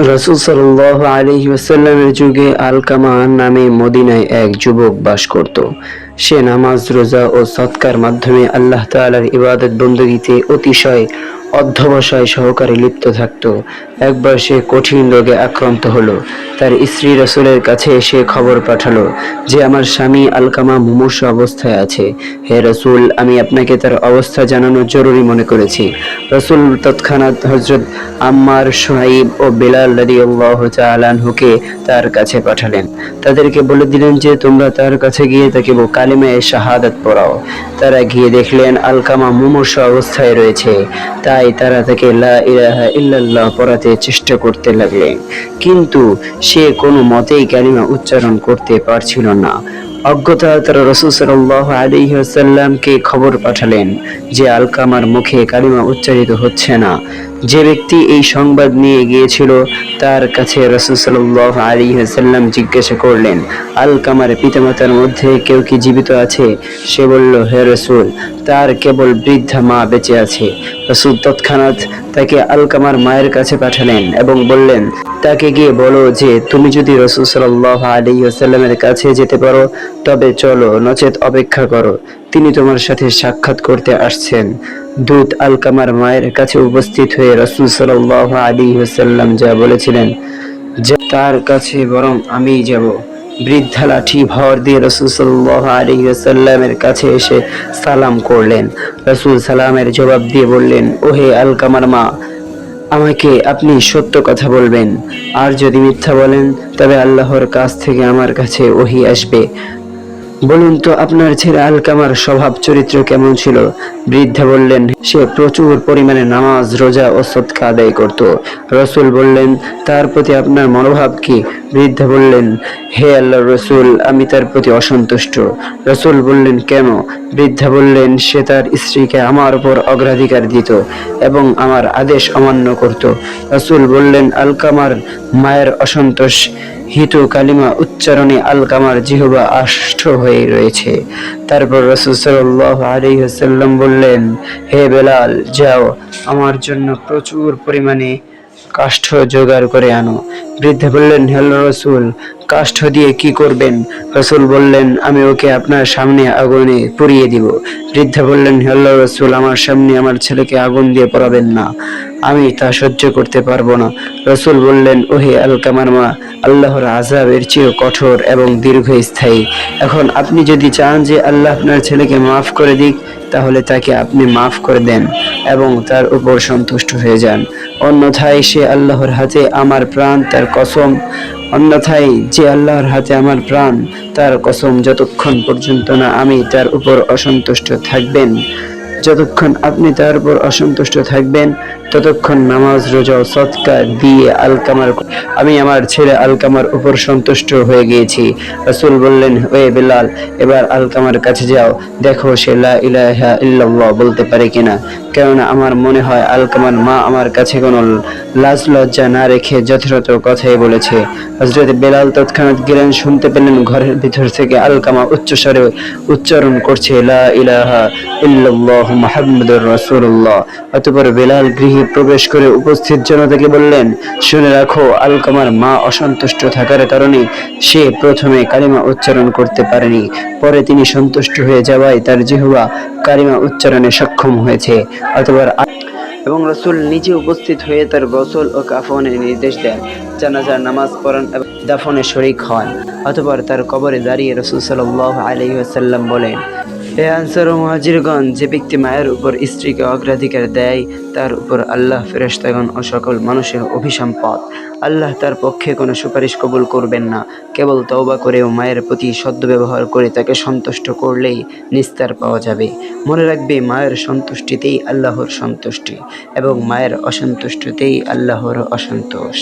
রাসূল সাল্লাল্লাহু আলাইহি ওয়াসাল্লামের যুগে আলকামা নামে মদিনায় এক যুবক বাস করত। সে নামাজ, রোজা ও সৎকার মাধ্যমে আল্লাহ তাআলার ইবাদত বন্দেগীতে অতিশয় অধ্যবসায় সহকারে লিপ্ত থাকত। একবার সে কঠিন রোগে আক্রান্ত হলো। তার স্ত্রী রাসূলের কাছে এসে খবর পাঠালো যে আমার স্বামী আলকামা মুমূর্ষু অবস্থায় আছে। হে রাসূল, আমি আপনাকে তার অবস্থা জানানো জরুরি মনে করেছি। রাসূল তৎক্ষণাৎ হযরত আম্মার, সুহাইব ও বেলাল রাদিয়াল্লাহু তাআলা আনহুকে তার কাছে পাঠালেন। তাদেরকে বলে দিলেন যে তোমরা তার কাছে গিয়ে তাকে কালিমায়ে শাহাদাত পড়াও। তারা গিয়ে দেখলেন আলকামা মুমূর্ষু অবস্থায় রয়েছে। তাই তারা তাকে লা ইলাহা ইল্লাল্লাহ পড়াতে চেষ্টা করতে লাগলেন, কিন্তু সে কোনো মতেই কালিমা উচ্চারণ করতে পারছিল না। অজ্ঞতা তারা রাসূল সাল্লাল্লাহু আলাইহি ওয়াসাল্লামকে খবর পাঠালেন যে আলকামার মুখে কালিমা উচ্চারিত হচ্ছে না। যে ব্যক্তি এই সংবাদ নিয়ে গিয়েছিল তার কাছে রাসূল সাল্লাল্লাহু আলাইহি ওয়াসাল্লাম জিজ্ঞাসা করলেন, আলকামার পিতামাতার মধ্যে কেউ কি জীবিত আছে? সে বলল, হে রাসূল, তার কেবল বৃদ্ধা মা বেঁচে আছে। রাসূল তৎক্ষণাৎ তাকে আলকামার মায়ের কাছে পাঠালেন এবং বললেন, তাকে গিয়ে বলো যে তুমি যদি রাসূল সাল্লাল্লাহু আলাইহি ওয়াসাল্লামের কাছে যেতে পারো তবে চলো, নচেত অপেক্ষা করো, তিনি তোমার সাথে সাক্ষাৎ করতে আসছেন। দূত আলকামার মায়ের কাছে উপস্থিত হয়ে রাসূল সাল্লাল্লাহু আলাইহি ওয়াসাল্লাম যা বলেছিলেন যে তার কাছে বরং আমিই যাব। বৃদ্ধা লাঠি ভর দিয়ে রাসূল সাল্লাল্লাহু আলাইহি ওয়াসাল্লামের কাছে এসে সালাম করলেন। রাসূল সালামের জবাব দিয়ে বললেন, ওহে আলকামার মা, আমাকে আপনি সত্য কথা বলবেন, আর যদি মিথ্যা বলেন তবে আল্লাহর কাছ থেকে আমার কাছে ওহী আসবে। বলুন তো আপনার ছেলে আলকামার স্বভাব চরিত্র কেমন ছিল? বৃদ্ধা বললেন, সে প্রচুর পরিমাণে নামাজ, রোজা ও সদকা আদায় করত। রাসূল বললেন, তার প্রতি আপনার মনোভাব কি? বৃদ্ধা বললেন, হে আল্লাহর রাসূল, আমি তার প্রতি অসন্তুষ্ট। রাসূল বললেন, কেন? বৃদ্ধা বললেন, সে তার স্ত্রীকে আমার উপর অগ্রাধিকার দিত এবং আমার আদেশ অমান্য করত। রাসূল বললেন, আলকামার মায়ের অসন্তোষ হিতু কালিমা উচ্চারণে আলকামার জিহ্বা আষ্ট হয়ে রয়েছে। তারপর রাসূল সাল্লাল্লাহু আলাইহি ওয়াসাল্লাম বললেন, হে বেলাল, যাও, আমার জন্য প্রচুর পরিমাণে কাষ্ঠ জোগাড় করে আনো। বৃদ্ধা বললেন, হে রাসূল, কাষ্ঠ দিয়ে কি করবেন? রাসূল বললেন, আমি ওকে আপনার সামনে আগুনে পুড়িয়ে দিব। বৃদ্ধা বললেন, হে রাসূল, আমার সামনে আমার ছেলেকে আগুন দিয়ে পোড়াবেন না, আমি তা সহ্য করতে পারবো না। রাসূল বললেন, ওহে আলকামার মা, আল্লাহর আযাব এর চেয়ে কঠোর এবং দীর্ঘস্থায়ী। এখন আপনি যদি চান যে আল্লাহ আপনার ছেলেকে মাফ করে দিক, তাহলে তাকে আপনি মাফ করে দেন এবং তার উপর সন্তুষ্ট হয়ে যান। অন্যথায় সে আল্লাহর হাতে আমার প্রাণ, তার কসম, অন্যথায় যে আল্লাহর হাতে আমার প্রাণ, তার কসম, যতক্ষণ পর্যন্ত না আমি তার উপর অসন্তুষ্ট থাকবেন, যতক্ষণ আপনি তার উপর অসন্তুষ্ট থাকবেন, ততক্ষণ নামাজ, রোজা ও সদকা দিয়ে আমি আমার ছেলে আলকামার উপর সন্তুষ্ট হয়ে গিয়েছি। রাসূল বললেন, ওয়ে বেলাল, এবার আলকামার কাছে যাও, দেখো সে লা ইলাহা ইল্লাল্লাহ বলতে পারে কিনা। কেননা আমার মনে হয় আলকামার মা আমার কাছে কোনো লাজ লজ্জা না রেখে যথাযথ কথাই বলেছে। হযরত বেলাল তৎক্ষণাৎ গেলেন, শুনতে পেলেন ঘরের ভিতর থেকে আলকামা উচ্চস্বরে উচ্চারণ করছে, লা ইলাহা ইল্লাল্লাহু মুহাম্মাদুর রাসূলুল্লাহ। অতঃপর বেলাল গৃহে প্রবেশ করে উপস্থিত জনতাকে বললেন, শুনে রাখো, আলকামার মা অসন্তুষ্ট থাকার কারণে সে প্রথমে কালিমা উচ্চারণ করতে পারেনি, পরে তিনি সন্তুষ্ট হয়ে যাওয়ায় তার জিহ্বা কালিমা উচ্চারণে সক্ষম হয়েছে। অতঃপর এবং রাসূল নিজে উপস্থিত হয়ে তার গোসল ও কাফনের নির্দেশ দেন, জানাজার নামাজ পড়ান এবং দাফনে শরীক হন। অতঃপর তার কবরে দাঁড়িয়ে রাসূল সাল্লাল্লাহু আলাইহি ওয়াসাল্লাম বলেন, হে আনসার ও মুহাজিরগণ, যে ব্যক্তি মায়ের উপর স্ত্রীকে অগ্রাধিকার দেয় তার উপর আল্লাহ, ফেরেশতাগণ ও সকল মানুষের অভিসম্পাত। আল্লাহ তার পক্ষে কোনো সুপারিশ কবুল করবেন না। কেবল তওবা করে ও মায়ের প্রতি সদ্ব্যবহার করে তাকে সন্তুষ্ট করলেই নিস্তার পাওয়া যাবে। মনে রাখবে, মায়ের সন্তুষ্টিতেই আল্লাহর সন্তুষ্টি এবং মায়ের অসন্তুষ্টিতেই আল্লাহর অসন্তোষ।